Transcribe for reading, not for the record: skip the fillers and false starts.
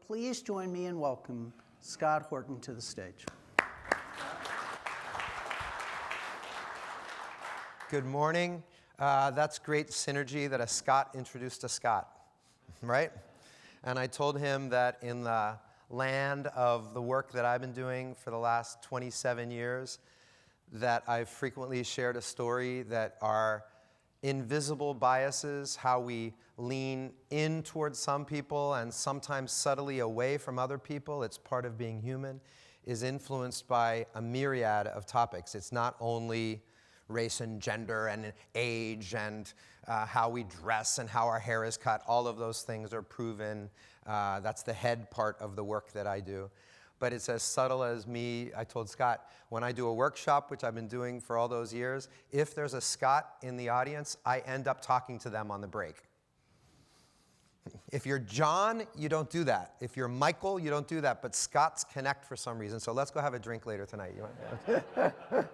please join me in welcoming Scott Horton to the stage. Good morning. That's great synergy that a Scott introduced a Scott, right? And I told him that in the land of the work that I've been doing for the last 27 years, that I've frequently shared a story that our invisible biases, how we lean in towards some people and sometimes subtly away from other people, it's part of being human, is influenced by a myriad of topics. It's not only race and gender and age and how we dress and how our hair is cut. All of those things are proven. That's the head part of the work that I do. But it's as subtle as me. I told Scott, when I do a workshop, which I've been doing for all those years, if there's a Scott in the audience, I end up talking to them on the break. If you're John, you don't do that. If you're Michael, you don't do that. But Scots connect for some reason. So let's go have a drink later tonight. You want?